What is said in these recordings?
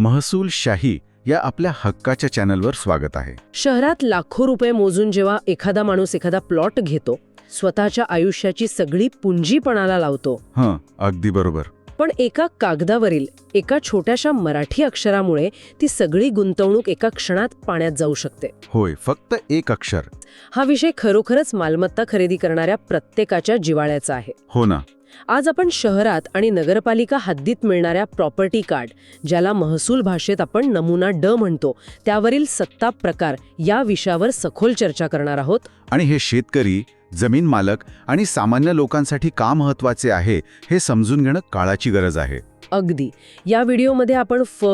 महसूलशाही या आपल्या हक्काच्या चॅनलवर स्वागत आहे. शहरात लाखो रुपये मोजून जेव्हा एखादा माणूस एखादा प्लॉट घेतो, स्वतःच्या आयुष्याची सगळी पुंजी पणाला लावतो, अगदी बरोबर. पण एका कागदावरील एका छोट्याशा मराठी अक्षरामुळे ती सगळी गुंतवणूक एका क्षणात पाण्यात जाऊ शकते. होय, फक्त एक अक्षर. हा विषय खरोखरच मालमत्ता खरेदी करणाऱ्या प्रत्येकाच्या जिव्हाळ्याचा आहे. हो ना. आज आपण शहरात आणि नगरपालिका हद्दीत मिळणाऱ्या प्रॉपर्टी कार्ड, ज्याला महसूल भाषेत आपण नमुना ड म्हणतो, त्यावरील सत्ता प्रकार या विषयावर सखोल चर्चा करणार आहोत. आणि हे शेतकरी, जमीन मालक आणि सामान्य लोकांसाठी का महत्वाचे आहे हे समजून घेणं काळाची गरज आहे. अगदी. या व्हिडिओमध्ये आपण फ,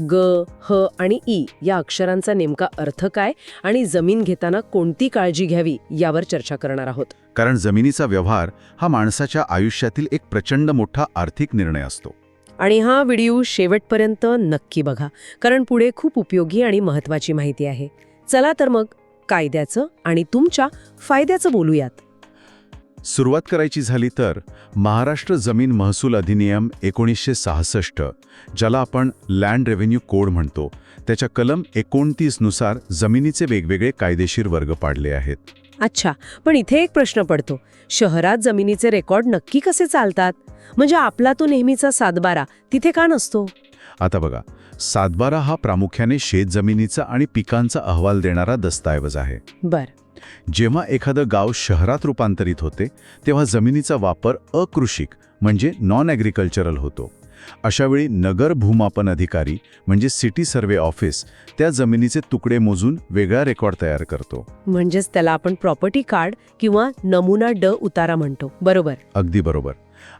ग, ह आणि ई या अक्षरांचा नेमका अर्थ काय आणि जमीन घेताना कोणती काळजी घ्यावी यावर चर्चा करणार आहोत. कारण जमिनीचा व्यवहार हा माणसाच्या आयुष्यातील एक प्रचंड मोठा आर्थिक निर्णय असतो. आणि हा व्हिडिओ शेवटपर्यंत नक्की बघा, कारण पुढे खूप उपयोगी आणि महत्त्वाची माहिती आहे. चला तर मग कायद्याचं आणि तुमच्या फायद्याचं बोलूयात. सुरुवात करायची झाली तर महाराष्ट्र जमीन महसूल अधिनियम 1966, ज्याला आपण लँड रेव्हेन्यू कोड म्हणतो, त्याच्या कलम 29 नुसार जमिनीचे वेगवेगळे कायदेशीर वर्ग पाडले आहेत. अच्छा, पण इथे एक प्रश्न पडतो. शहरात जमिनीचे रेकॉर्ड नक्की कसे चालतात? म्हणजे आपला तो नेहमीचा 7/12 तिथे का नसतो? आता बघा, 7/12 हा प्रामुख्याने शेतजमिनीचा आणि पिकांचा अहवाल देणारा दस्तऐवज आहे. बर. जेव्हा एखादं गाव शहरात रूपांतरित होते तेव्हा जमिनीचा वापर अकृषिक म्हणजे नॉन ॲग्रिकल्चरल होतो. अशावेळी नगर भूमापन अधिकारी म्हणजे सिटी सर्वे ऑफिस त्या जमिनीचे तुकडे मोजून वेगळा रेकॉर्ड तयार करतो. म्हणजेच त्याला आपण प्रॉपर्टी कार्ड किंवा नमुना ड उतारा म्हणतो, बरोबर? अगदी बरोबर.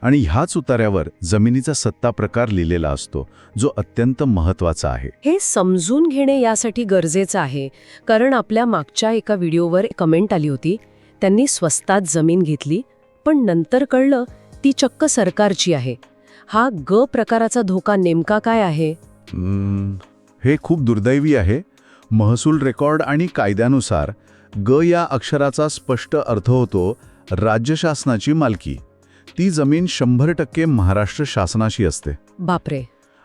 आणि ह्याच उतार्यावर जमिनीचा सत्ता प्रकार लिहिलेला असतो, जो अत्यंत महत्त्वाचा आहे. हे समजून घेणे यासाठी गरजेचं आहे, कारण आपल्या मागच्या एका व्हिडिओवर कमेंट आली होती. त्यांनी स्वस्तात जमीन घेतली, पण नंतर कळलं ती चक्क सरकारची आहे. हा ग प्रकाराचा धोका नेमका काय आहे? हे खूप दुर्दैवी आहे. महसूल रेकॉर्ड आणि कायद्यानुसार ग या अक्षराचा स्पष्ट अर्थ होतो राज्य शासनाची मालकी. ती जमीन 100% महाराष्ट्र शासनाशी असते. बापरे.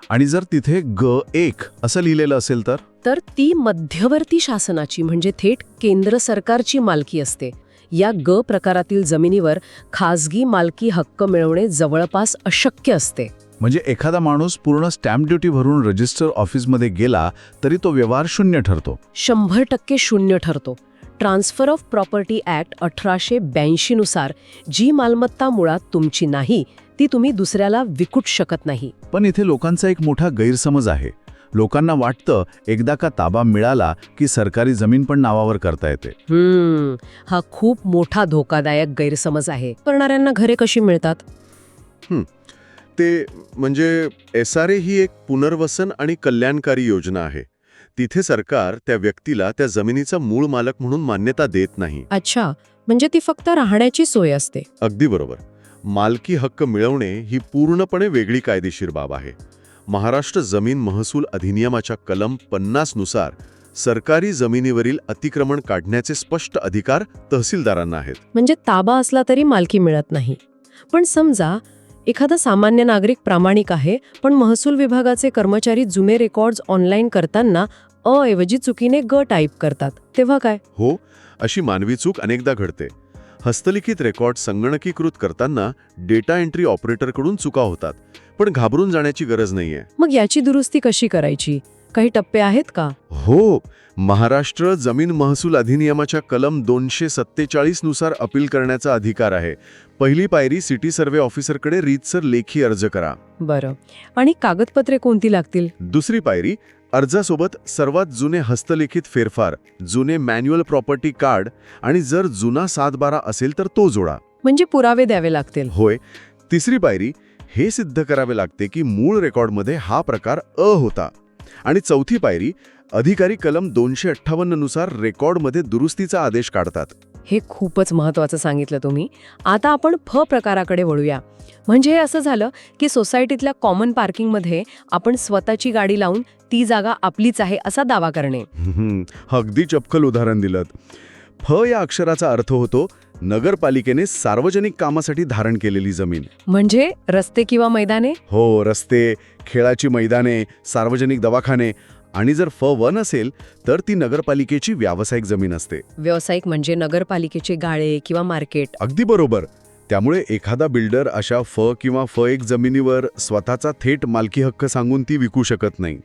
आणि जर तिथे ग1 असं लिहिलेलं असेल तर ती मध्यवर्ती शासनाची म्हणजे थेट केंद्र सरकारची मालकी असते. या ग प्रकारातील जमिनीवर खासगी मालकी हक्क मिळवणे जवळपास अशक्य असते. म्हणजे एखादा माणूस पूर्ण स्टॅम्प ड्युटी भरून रजिस्टर ऑफिसमध्ये गेला तरी तो व्यवहार शून्य ठरतो. 100% शून्य ठरतो. ट्रान्सफर ऑफ प्रॉपर्टी ॲक्ट 1882 नुसार जी मालमत्ता मुळात तुमची नाही ती तुम्ही दुसऱ्याला विकूच शकत नाही. पण इथे लोकांचा एक मोठा गैरसमज आहे. लोकांना वाटतं एकदा का ताबा मिळाला की सरकारी जमीन पण नावावर करता येते. हा खूप मोठा धोकादायक गैरसमज आहे. करणाऱ्यांना घरे कशी मिळतात? ते म्हणजे SRA ही एक पुनर्वसन आणि कल्याणकारी योजना आहे. तिथे सरकार त्या व्यक्तीला त्या जमिनीचा मूळ मालक म्हणून मान्यता देत नाही. अच्छा, म्हणजे ती फक्त राहण्याची सोय असते. अगदी बरोबर. मालकी हक्क मिळवणे ही पूर्णपणे वेगळी कायदेशीर बाब आहे. महाराष्ट्र जमीन महसूल अधिनियमाच्या कलम 50 नुसार सरकारी जमिनीवरील अतिक्रमण काढण्याचे स्पष्ट अधिकार तहसीलदारांना आहेत. म्हणजे ताबा असला तरी मालकी मिळत नाही. पण समजा एखादा सामान्य नागरिक प्रामाणिक आहे, पण महसूल विभागाचे कर्मचारी जुने रेकॉर्ड्स ऑनलाईन करताना अ ऐवजी चुकीने ग टाईप करतात, तेव्हा काय? हो, अशी मानवी चूक अनेकदा घडते. हस्तलिखित रेकॉर्ड संगणकीकृत करताना डेटा एंट्री ऑपरेटरकडून चुका होतात. पण घाबरून जाण्याची गरज नाहीये. मग याची दुरुस्ती कशी करायची? काही टप्पे आहेत का? हो, महाराष्ट्र जमीन महसूल अधिनियमाच्या कलम 247 नुसार अपील करण्याचा अधिकार आहे. पहिली पायरी सिटी सर्वे ऑफिसरकडे रीतसर लेखी अर्ज करा. बरं. आणि कागदपत्रे कोणती लागतील? दुसरी पायरी, अर्जासोबत सर्वात जुने हस्तलिखित फेरफार, जुने मॅन्युअल प्रॉपर्टी कार्ड आणि जर जुना 7/12 असेल तर तो जोडा. म्हणजे पुरावे द्यावे लागतील. होय. तिसरी पायरी, हे सिद्ध करावे लागते की मूळ रेकॉर्डमध्ये हा प्रकार अ होता. आणि चौथी पायरी, अधिकारी कलम 258 नुसार रेकॉर्डमध्ये दुरुस्तीचा आदेश काढतात. हे खूपच महत्त्वाचं सांगितलं तुम्ही. आता आपण फ प्रकाराकडे वळूया. म्हणजे हे असं झालं की सोसायटीतल्या कॉमन पार्किंगमध्ये आपण स्वतःची गाडी लावून ती जागा आपलीच आहे असा दावा करणे. अगदी चपखल उदाहरण दिलं. फ या अक्षराचा अर्थ होतो नगरपालिकेने सार्वजनिक कामासाठी धारण केलेली जमीन. म्हणजे रस्ते किंवा मैदाने? हो, रस्ते, खेळाची मैदाने, सार्वजनिक दवाखाने. आणि जर F1 असेल तर ती नगरपालिकेची व्यावसायिक जमीन असते. व्यावसायिक म्हणजे नगरपालिकेचे गाळे किंवा मार्केट. अगदी बरोबर. त्यामुळे एखादा बिल्डर अशा F किंवा F1 जमिनीवर स्वतःचा थेट मालकी हक्क सांगून ती विकू शकत नाही.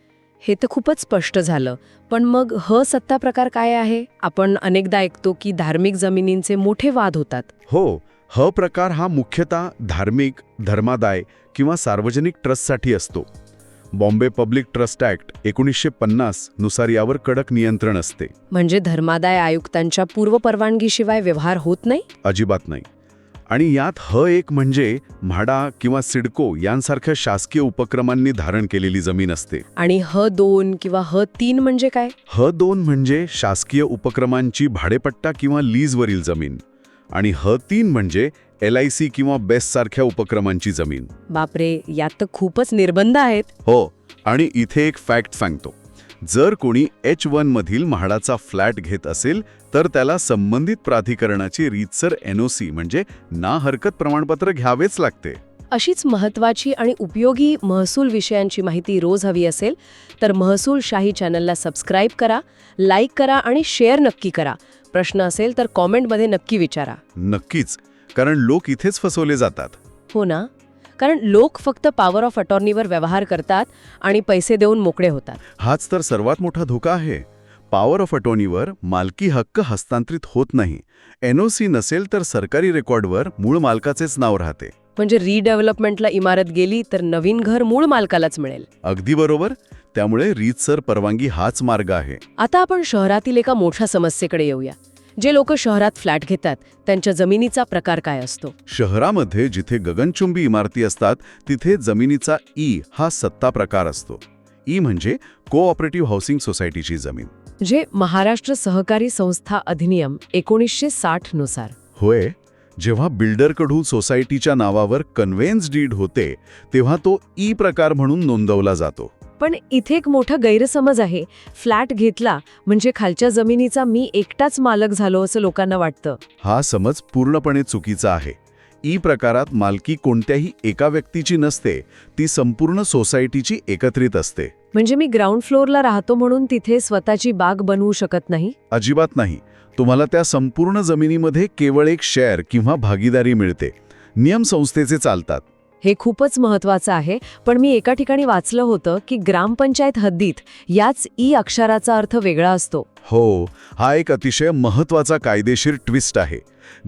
हे तर खूपच स्पष्ट झालं. पण मग सत्ता प्रकार काय आहे? आपण अनेकदा ऐकतो की धार्मिक जमिनींचे मोठे वाद होतात. हो, प्रकार हा मुख्यतः धार्मिक, धर्मादाय किंवा सार्वजनिक ट्रस्टसाठी असतो. बॉम्बे पब्लिक ट्रस्ट ॲक्ट 1950 नुसार यावर कडक नियंत्रण असते. म्हणजे धर्मादाय आयुक्तांच्या पूर्वपरवानगीशिवाय व्यवहार होत नाही? अजिबात नाही. आणि यात H1 म्हणजे म्हाडा किंवा सिडको यांसारख्या शासकीय उपक्रमांनी धारण केलेली जमीन असते. आणि H2 किंवा H3 म्हणजे काय? H2 म्हणजे शासकीय उपक्रमांची भाडेपट्टा किंवा लीजवरील जमीन. आणि H3 म्हणजे LIC किंवा बेस्ट सारख्या उपक्रमांची जमीन. बापरे, यात तर खूपच निर्बंध आहेत. हो, आणि इथे एक फॅक्ट सांगतो. जर कोणी H1 मधील म्हाडाचा फ्लॅट घेत असेल तर त्याला संबंधित प्राधिकरणाची रीतसर NOC म्हणजे ना हरकत प्रमाणपत्र घ्यावेच लागते. अशीच महत्त्वाची आणि उपयोगी महसूल विषयांची माहिती रोज हवी असेल तर महसूल शाही चॅनलला सबस्क्राईब करा, लाईक करा आणि शेअर नक्की करा. प्रश्न असेल तर कॉमेंटमध्ये नक्की विचारा. नक्कीच, कारण लोक इथेच फसवले जातात. हो ना? कारण लोक फक्त पॉवर ऑफ अटॉर्नीवर व्यवहार करतात आणि पैसे देऊन मोकळे होतात. हाच तर सर्वात मोठा धोका आहे. पॉवर ऑफ अटॉर्नीवर मालकी हक्क हस्तांतरित होत नाही. NOC नसेल तर सरकारी रेकॉर्डवर मूळ मालकाचेच नाव राहते. म्हणजे रिडेव्हलपमेंटला इमारत गेली तर नवीन घर मूळ मालकालाच मिळेल. अगदी बरोबर. त्यामुळे रीतसर परवानगी हाच मार्ग आहे. आता आपण शहरातील एका मोठ्या समस्येकडे येऊया. जे लोक शहरात फ्लॅट घेतात त्यांच्या जमिनीचा प्रकार काय असतो? शहरामध्ये जिथे गगनचुंबी इमारती असतात तिथे जमिनीचा हा सत्ता प्रकार असतो. म्हणजे कोऑपरेटिव्ह हाऊसिंग सोसायटीची जमीन. जे महाराष्ट्र सहकारी संस्था अधिनियम 1960 नुसार. होय, जेव्हा बिल्डरकडून सोसायटीच्या नावावर कन्व्हेन्स डीड होते तेव्हा तो प्रकार म्हणून नोंदवला जातो. पण इथे एक मोठा गैरसमज आहे. फ्लॅट घेतला म्हणजे खालच्या जमिनीचा मी एकटाच मालक झालो असं लोकांना वाटतं. हा समज पूर्णपणे चुकीचा आहे. प्रकारात मालकी कोणत्याही एका व्यक्तीची नसते, ती संपूर्ण सोसायटीची एकत्रित असते. म्हणजे मी ग्राउंड फ्लोअरला राहतो म्हणून तिथे स्वतःची बाग बनवू शकत नाही? अजिबात नाही. तुम्हाला त्या संपूर्ण जमिनीमध्ये केवळ एक शेअर किंवा भागीदारी मिळते. नियम संस्थेचे चालतात. हे खूपच महत्वाचं आहे. पण मी एका ठिकाणी वाचलं होतं की ग्रामपंचायत हद्दीत याच अक्षराचा अर्थ वेगळा असतो. हो, हा एक अतिशय महत्त्वाचा कायदेशीर ट्विस्ट आहे.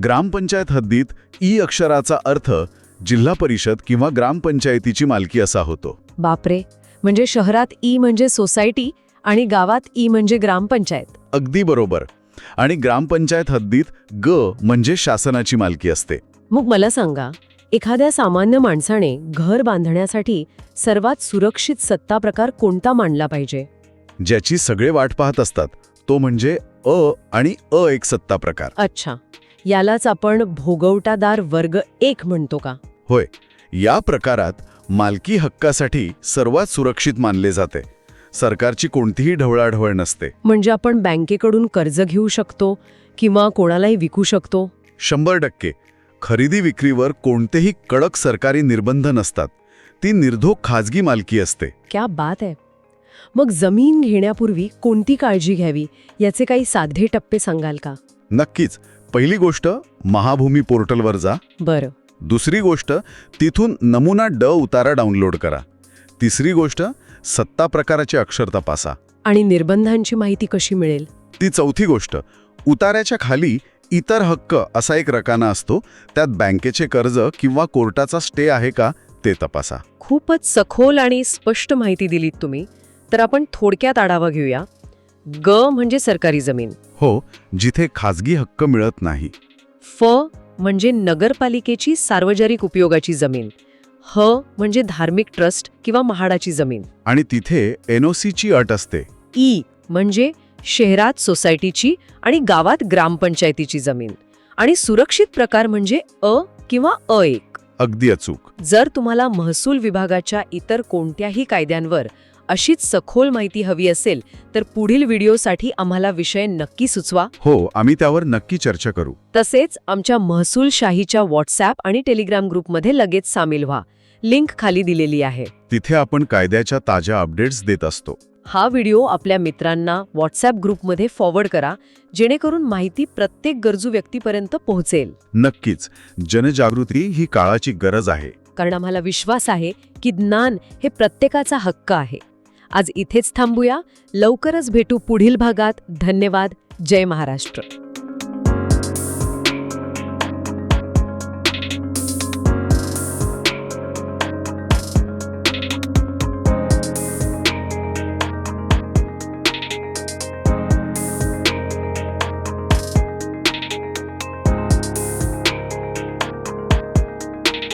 ग्रामपंचायत हद्दीत अक्षराचा अर्थ जिल्हा परिषद किंवा ग्रामपंचायतीची मालकी असा होतो. बापरे, म्हणजे शहरात म्हणजे सोसायटी आणि गावात म्हणजे ग्रामपंचायत. अगदी बरोबर. आणि ग्रामपंचायत हद्दीत म्हणजे शासनाची मालकी असते. मग मला सांगा, एखाद्या सामान्य माणसाने घर बांधण्यासाठी सर्वात सुरक्षित सत्ता प्रकार कोणता मानला पाहिजे? ज्याची सगळे वाट पाहत असतात तो म्हणजे आणि एक सत्ता प्रकार. अच्छा, यालाच आपण भोगवटादार वर्ग 1 म्हणतो का? होय, या प्रकारात मालकी हक्कासाठी सर्वात सुरक्षित मानले जाते. सरकारची कोणतीही ढवळाढवळ नसते. म्हणजे आपण बँकेकडून कर्ज घेऊ शकतो किंवा कोणालाही विकू शकतो? 100%. खरेदी विक्रीवर कोणतेही कडक सरकारी निर्बंध नसतात. ती निर्धोक खाजगी मालकी असते. क्या बात आहे. मग जमीन घेण्यापूर्वी कोणती काळजी घ्यावी याचे काही साधे टप्पे सांगाल का? नक्कीच. पहिली गोष्ट, महाभूमी पोर्टलवर जा. बरं. दुसरी गोष्ट, तिथून नमुना उतारा डाउनलोड करा. तिसरी गोष्ट, सत्ता प्रकाराचे अक्षर तपासा. आणि निर्बंधांची माहिती कशी मिळेल? ती चौथी गोष्ट, उतार्याच्या खाली इतर हक्क असा एक रकाना असतो. त्यात बँकेचे कर्ज किंवा कोर्टाचा स्टे आहे का ते तपासा. खूपच सखोल आणि स्पष्ट माहिती दिलीत तुम्ही. तर आपण थोडक्यात आढावा घेऊया. म्हणजे सरकारी जमीन. हो, जिथे खाजगी हक्क मिळत नाही. म्हणजे नगरपालिकेची सार्वजनिक उपयोगाची जमीन. म्हणजे धार्मिक ट्रस्ट किंवा म्हाडाची जमीन. आणि तिथे NOCची अट असते. म्हणजे शहरात सोसायटीची आणि गावात ग्रामपंचायतीची जमीन. आणि सुरक्षित प्रकार म्हणजे किंवा A1. अगदी अचूक. जर तुम्हाला महसूल विभागाच्या इतर कोणत्याही कायद्यांवर अशीच सखोल माहिती हवी असेल तर पुढील व्हिडिओसाठी आम्हाला विषय नक्की सुचवा. हो, आम्ही त्यावर नक्की चर्चा करू. तसेच आमच्या महसूलशाहीच्या व्हॉट्सॲप आणि टेलिग्राम ग्रुपमध्ये लगेच सामील व्हा. लिंक खाली दिलेली आहे. तिथे आपण कायद्याच्या ताज्या अपडेट्स देत असतो. हा व्हिडिओ आपल्या मित्रांना व्हॉट्सॲप ग्रुपमध्ये फॉरवर्ड करा, जेणेकरून माहिती प्रत्येक गरजू व्यक्तीपर्यंत पोहोचेल. नक्कीच, जनजागृती ही काळाची गरज आहे. कारण आम्हाला विश्वास आहे की ज्ञान हे प्रत्येकाचा हक्क आहे. आज इथेच थांबूया. लवकरच भेटू पुढील भागात. धन्यवाद. जय महाराष्ट्र.